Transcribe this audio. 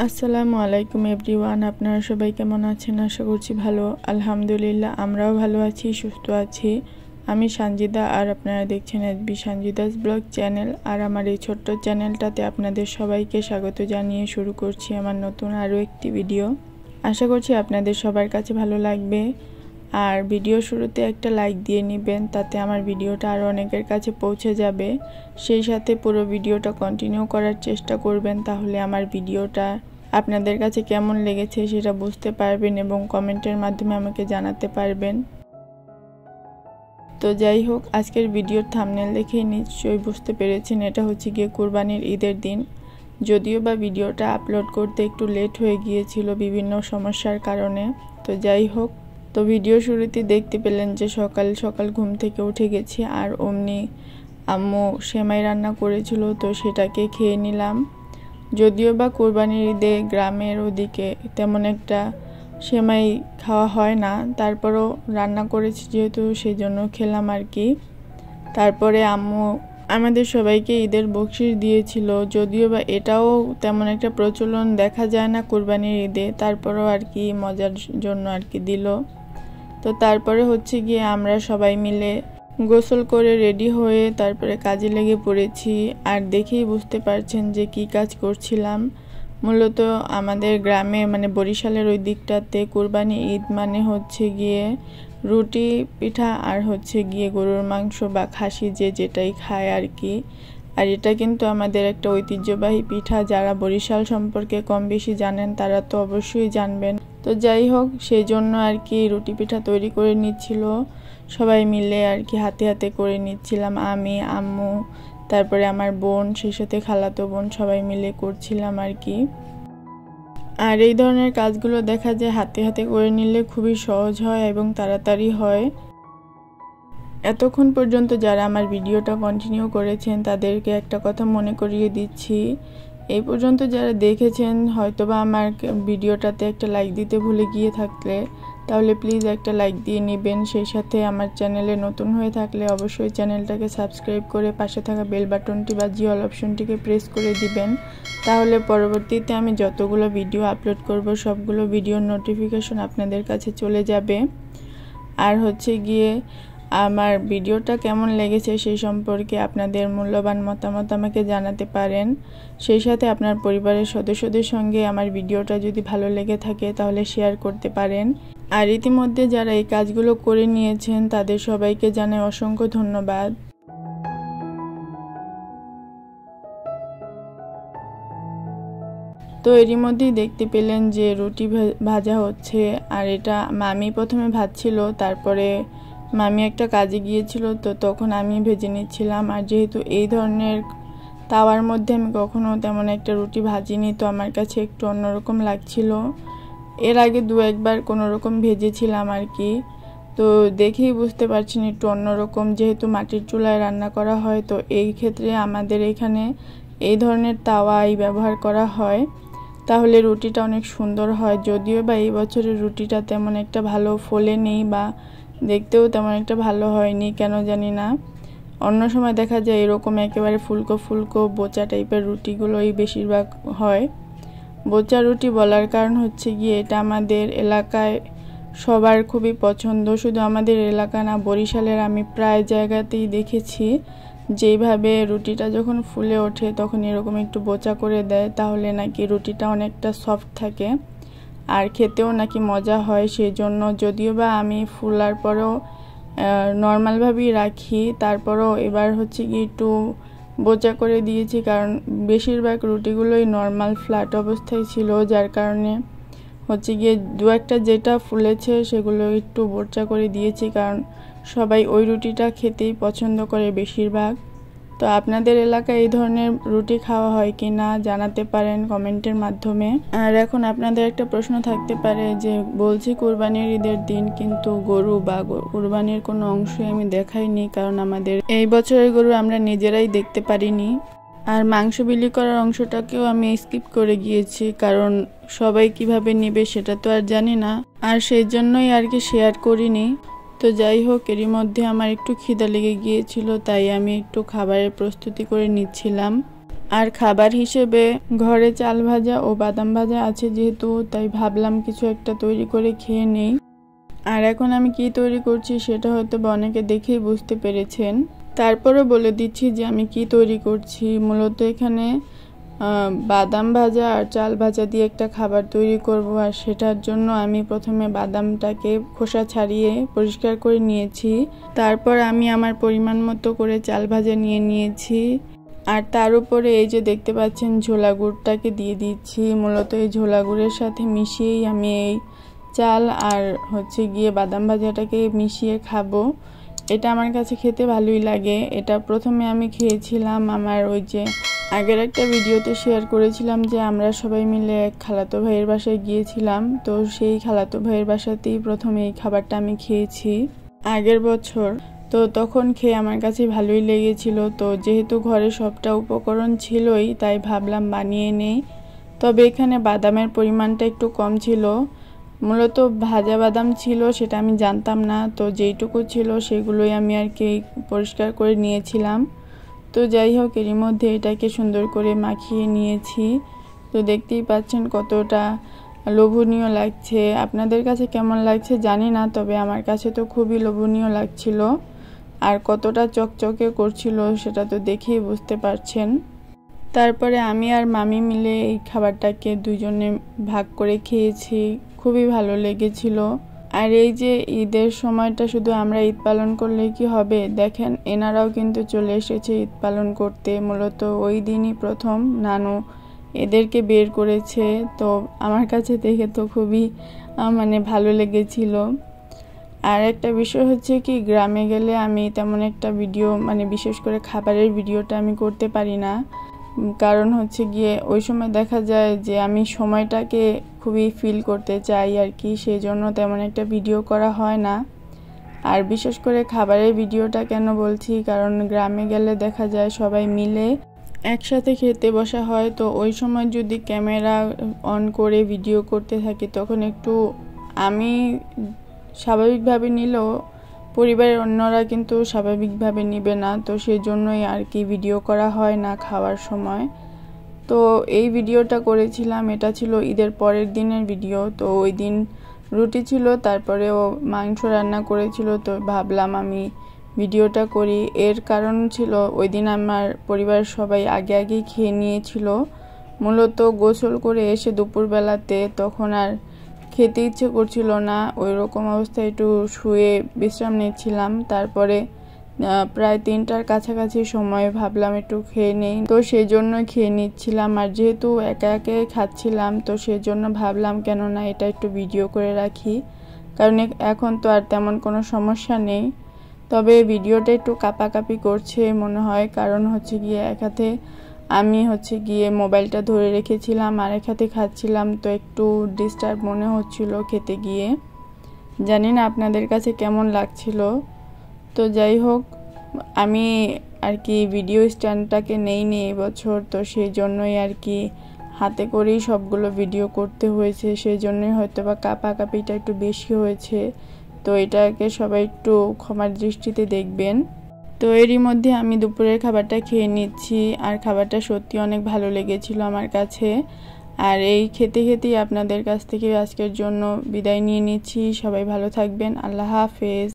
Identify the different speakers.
Speaker 1: আসসালামু আলাইকুম এভরিওয়ান, আপনারা সবাই কেমন আছেন? আশা করছি ভালো। আলহামদুলিল্লাহ আমরাও ভালো আছি, সুস্থ আছি। আমি সানজিদা আর আপনারা দেখছেন এসবি সানজিদাস ব্লগ চ্যানেল। আর আমার এই ছোট্ট চ্যানেলটাতে আপনাদের সবাইকে স্বাগত জানিয়ে শুরু করছি আমার নতুন আরও একটি ভিডিও। আশা করছি আপনাদের সবার কাছে ভালো লাগবে। আর ভিডিও শুরুতে একটা লাইক দিয়ে নেবেন, তাতে আমার ভিডিওটা আরও অনেকের কাছে পৌঁছে যাবে। সেই সাথে পুরো ভিডিওটা কন্টিনিউ করার চেষ্টা করবেন, তাহলে আমার ভিডিওটা আপনাদের কাছে কেমন লেগেছে সেটা বুঝতে পারবেন এবং কমেন্টের মাধ্যমে আমাকে জানাতে পারবেন। তো যাই হোক, আজকের ভিডিওর থাম্বনেল দেখেই নিশ্চয়ই বুঝতে পেরেছেন এটা হচ্ছে গিয়ে কুরবানির ঈদের দিন। যদিও বা ভিডিওটা আপলোড করতে একটু লেট হয়ে গিয়েছিল বিভিন্ন সমস্যার কারণে। তো যাই হোক, তো ভিডিও শুরুতে দেখতে পেলেন যে সকাল সকাল ঘুম থেকে উঠে গেছি আর অমনি আম্মু সেমাই রান্না করেছিল, তো সেটাকে খেয়ে নিলাম। যদিও বা কুরবানির ঈদে গ্রামের ওদিকে তেমন একটা সেমাই খাওয়া হয় না, তারপরও রান্না করেছি যেহেতু সেজন্য খেলাম আর কি। তারপরে আম্মু আমাদের সবাইকে ঈদের বকশিশ দিয়েছিল। যদিও বা এটাও তেমন একটা প্রচলন দেখা যায় না কুরবানির ঈদে, তারপরও আর কি মজার জন্য আর কি দিল। তো তারপরে হচ্ছে গিয়ে আমরা সবাই মিলে গোসল করে রেডি হয়ে তারপরে কাজে লেগে পড়েছি। আর দেখেই বুঝতে পারছেন যে কি কাজ করছিলাম। মূলত আমাদের গ্রামে মানে বরিশালের ওই দিকটাতে কুরবানি ঈদ মানে হচ্ছে গিয়ে রুটি পিঠা আর হচ্ছে গিয়ে গরুর মাংস বা খাসি যে যেটাই খায় আর কি। আর এটা কিন্তু আমাদের একটা ঐতিহ্যবাহী পিঠা, যারা বরিশাল সম্পর্কে কম বেশি জানেন তারা তো অবশ্যই জানবেন। তো যাই হোক, সেই জন্য আর কি রুটি পিঠা তৈরি করে নিচ্ছিল সবাই মিলে আর কি, হাতে হাতে করে নিচ্ছিলাম আমি, আম্মু, তারপরে আমার বোন, সেই সাথে খালাতো বোন, সবাই মিলে করছিলাম আর কি। আর এই ধরনের কাজগুলো দেখা যায় হাতে হাতে করে নিলে খুবই সহজ হয় এবং তাড়াতাড়ি হয়। এতক্ষণ পর্যন্ত যারা আমার ভিডিওটা কন্টিনিউ করেছেন তাদেরকে একটা কথা মনে করিয়ে দিচ্ছি, এই পর্যন্ত যারা দেখেছেন হয়তোবা আমার ভিডিওটাতে একটা লাইক দিতে ভুলে গিয়ে থাকলে তাহলে প্লিজ একটা লাইক দিয়ে নেবেন। সেই সাথে আমার চ্যানেলে নতুন হয়ে থাকলে অবশ্যই চ্যানেলটাকে সাবস্ক্রাইব করে পাশে থাকা বেল বাটনটি বা অল অপশনটিকে প্রেস করে দিবেন। তাহলে পরবর্তীতে আমি যতগুলো ভিডিও আপলোড করব সবগুলো ভিডিওর নোটিফিকেশন আপনাদের কাছে চলে যাবে। আর হচ্ছে গিয়ে আমার ভিডিওটা কেমন লেগেছে সেই সম্পর্কে আপনাদের মূল্যবান মতামত আমাকে জানাতে পারেন। সেই সাথে আপনার পরিবারের সদস্যদের সঙ্গে আমার ভিডিওটা যদি ভালো লেগে থাকে তাহলে শেয়ার করতে পারেন। আর ইতিমধ্যে যারা এই কাজগুলো করে নিয়েছেন তাদের সবাইকে জানাই অসংখ্য ধন্যবাদ। তো এরই মধ্যেই দেখতে পেলেন যে রুটি ভাজা হচ্ছে। আর এটা মামি প্রথমে ভাজছিল, তারপরে মামি একটা কাজে গিয়েছিল, তো তখন আমি ভেজে নিচ্ছিলাম। আর যেহেতু এই ধরনের তাওয়ার মধ্যে আমি কখনো তেমন একটা রুটি ভাজিনি, তো আমার কাছে একটু অন্যরকম লাগছিল। এর আগে দু একবার কোনো রকম ভেজেছিলাম আর কি, তো দেখেই বুঝতে পারছেন একটু অন্যরকম। যেহেতু মাটির চুলায় রান্না করা হয়, তো এই ক্ষেত্রে আমাদের এখানে এই ধরনের তাওয়াই ব্যবহার করা হয়, তাহলে রুটিটা অনেক সুন্দর হয়। যদিও বা এই বছরের রুটিটা তেমন একটা ভালো ফোলেনি বা দেখতেও তেমন একটা ভালো হয়নি, কেন জানি না। অন্য সময় দেখা যায় এরকম একেবারে ফুলকো ফুলকো বোচা টাইপের রুটিগুলোই বেশিরভাগ হয়। বোচা রুটি বলার কারণ হচ্ছে গিয়ে এটা আমাদের এলাকায় সবার খুবই পছন্দ। শুধু আমাদের এলাকা না, বরিশালের আমি প্রায় জায়গাতেই দেখেছি যেইভাবে রুটিটা যখন ফুলে ওঠে তখন এরকম একটু বোচা করে দেয়, তাহলে নাকি রুটিটা অনেকটা সফট থাকে আর খেতেও নাকি মজা হয়। সেই জন্য যদিও বা আমি ফুলার পরেও নর্মালভাবেই রাখি, তারপরও এবার হচ্ছে কি একটু বোচা করে দিয়েছি, কারণ বেশিরভাগ রুটিগুলোই নর্মাল ফ্ল্যাট অবস্থায় ছিল, যার কারণে হচ্ছে গিয়ে দু একটা যেটা ফুলেছে সেগুলো একটু বোচা করে দিয়েছি, কারণ সবাই ওই রুটিটা খেতেই পছন্দ করে বেশিরভাগ। তো আপনাদের এলাকায় এই ধরনের রুটি খাওয়া হয় কি না জানাতে পারেন কমেন্টের মাধ্যমে। আর এখন আপনাদের একটা প্রশ্ন থাকতে পারে যে বলছি কুরবানির ঈদের দিন, কিন্তু গরু বা কুরবানির কোনো অংশই আমি দেখাইনি, কারণ আমাদের এই বছরের গরু আমরা নিজেরাই দেখতে পারিনি। আর মাংস বিলি করার অংশটাকেও আমি স্কিপ করে গিয়েছি, কারণ সবাই কিভাবে নেবে সেটা তো আর জানি না, আর সেই জন্যই আর কি শেয়ার করিনি। তো যাই হোক, এরই মধ্যে আমার একটু খিদা লেগে গিয়েছিল, তাই আমি একটু খাবারের প্রস্তুতি করে নিচ্ছিলাম। আর খাবার হিসেবে ঘরে চাল ভাজা ও বাদাম ভাজা আছে যেহেতু, তাই ভাবলাম কিছু একটা তৈরি করে খেয়ে নেই। আর এখন আমি কি তৈরি করছি সেটা হয়তো অনেকে দেখেই বুঝতে পেরেছেন। তারপরও বলে দিচ্ছি যে আমি কি তৈরি করছি। মূলত এখানে বাদাম ভাজা আর চাল ভাজা দিয়ে একটা খাবার তৈরি করব। আর সেটার জন্য আমি প্রথমে বাদামটাকে খোসা ছাড়িয়ে পরিষ্কার করে নিয়েছি। তারপর আমি আমার পরিমাণ মতো করে চাল ভাজা নিয়ে নিয়েছি। আর তার উপরে এই যে দেখতে পাচ্ছেন ঝোলা গুড়টাকে দিয়ে দিচ্ছি। মূলত এই ঝোলা গুড়ের সাথে মিশিয়েই আমি এই চাল আর গিয়ে বাদাম ভাজাটাকে মিশিয়ে খাবো। এটা আমার কাছে খেতে ভালোই লাগে। এটা প্রথমে আমি খেয়েছিলাম আমার ওই যে আগের একটা ভিডিওতে শেয়ার করেছিলাম যে আমরা সবাই মিলে এক খালাতো ভাইয়ের বাসায় গিয়েছিলাম। তো সেই খালাতো ভাইয়ের বাসাতেই প্রথমে এই খাবারটা আমি খেয়েছি আগের বছর। তো তখন খেয়ে আমার কাছে ভালোই লেগেছিল। তো যেহেতু ঘরে সবটা উপকরণ ছিলই, তাই ভাবলাম বানিয়ে নেই। তবে এখানে বাদামের পরিমাণটা একটু কম ছিল। মূলত ভাজা বাদাম ছিল, সেটা আমি জানতাম না। তো যেইটুকু ছিল সেগুলোই আমি আর কি পরিষ্কার করে নিয়েছিলাম। তো যাই হোক, এরই মধ্যে এটাকে সুন্দর করে মাখিয়ে নিয়েছি। তো দেখতেই পাচ্ছেন কতটা লোভনীয় লাগছে। আপনাদের কাছে কেমন লাগছে জানি না, তবে আমার কাছে তো খুবই লোভনীয় লাগছিল। আর কতটা চকচকে করছিল সেটা তো দেখেই বুঝতে পারছেন। তারপরে আমি আর মামি মিলে এই খাবারটাকে দুজনে ভাগ করে খেয়েছি। খুবই ভালো লেগেছিল। আর এই যে ঈদের সময়টা শুধু আমরা ঈদ পালন করলে কি হবে, দেখেন এনারাও কিন্তু চলে এসেছে ঈদ পালন করতে। মূলত ওই দিনই প্রথম নানু এদেরকে বের করেছে। তো আমার কাছে দেখে তো খুবই ভালো লেগেছিল। আর একটা বিষয় হচ্ছে কি, গ্রামে গেলে আমি তেমন একটা ভিডিও বিশেষ করে খাবারের ভিডিওটা আমি করতে পারি না। কারণ গিয়ে ওই সময় দেখা যায় যে আমি সময়টাকে খুবই ফিল করতে চাই আর কি, সেই জন্য তেমন একটা ভিডিও করা হয় না। আর বিশেষ করে খাবারের ভিডিওটা কেন বলছি, কারণ গ্রামে গেলে দেখা যায় সবাই মিলে একসাথে খেতে বসা হয়। তো ওই সময় যদি ক্যামেরা অন করে ভিডিও করতে থাকি, তখন একটু আমি স্বাভাবিকভাবে নিলেও পরিবারের অন্যরা কিন্তু স্বাভাবিকভাবে নিবে না। তো সেই জন্যই আর কি ভিডিও করা হয় না খাওয়ার সময়। তো এই ভিডিওটা করেছিলাম, এটা ছিল ঈদের পরের দিনের ভিডিও। তো ওই দিন রুটি ছিল, তারপরেও মাংস রান্না করেছিল। তো ভাবলাম আমি ভিডিওটা করি। এর কারণ ছিল ওই দিন আমার পরিবারের সবাই আগেই খেয়ে নিয়েছিল। মূলত গোসল করে এসে দুপুরবেলাতে তখন আর খেতে ইচ্ছে করছিল না। ওই রকম অবস্থায় একটু শুয়ে বিশ্রাম নিচ্ছিলাম। তারপরে প্রায় 3টার কাছাকাছি সময় ভাবলাম একটু খেয়ে নেই। তো সেই জন্য খেয়ে নিচ্ছিলাম। আর যেহেতু একা একা খাচ্ছিলাম, তো সেই জন্য ভাবলাম কেননা এটা একটু ভিডিও করে রাখি। কারণ এখন তো আর তেমন কোনো সমস্যা নেই। তবে ভিডিওটা একটু কাঁপাকাঁপি করছে মনে হয়, কারণ গিয়ে এক হাতে আমি গিয়ে মোবাইলটা ধরে রেখেছিলাম আর এক হাতে খাচ্ছিলাম। তো একটু ডিস্টার্ব মনে হচ্ছিল খেতে গিয়ে। জানি না আপনাদের কাছে কেমন লাগছিল। তো যাই হোক, আমি আর কি ভিডিও স্ট্যান্ডটাকে নেইনি এবছর। তো সেই জন্যই আর কি হাতে করেই সবগুলো ভিডিও করতে হয়েছে। সেই জন্যই হয়তো বা কাঁপাকাঁপিটা একটু বেশি হয়েছে। তো এটাকে সবাই একটু ক্ষমার দৃষ্টিতে দেখবেন। তো এরই মধ্যে আমি দুপুরের খাবারটা খেয়ে নিচ্ছি। আর খাবারটা সত্যি অনেক ভালো লেগেছিল আমার কাছে। আর এই খেতে খেতেই আপনাদের কাছ থেকে আজকের জন্য বিদায় নিয়ে নিচ্ছি। সবাই ভালো থাকবেন। আল্লাহ হাফেজ।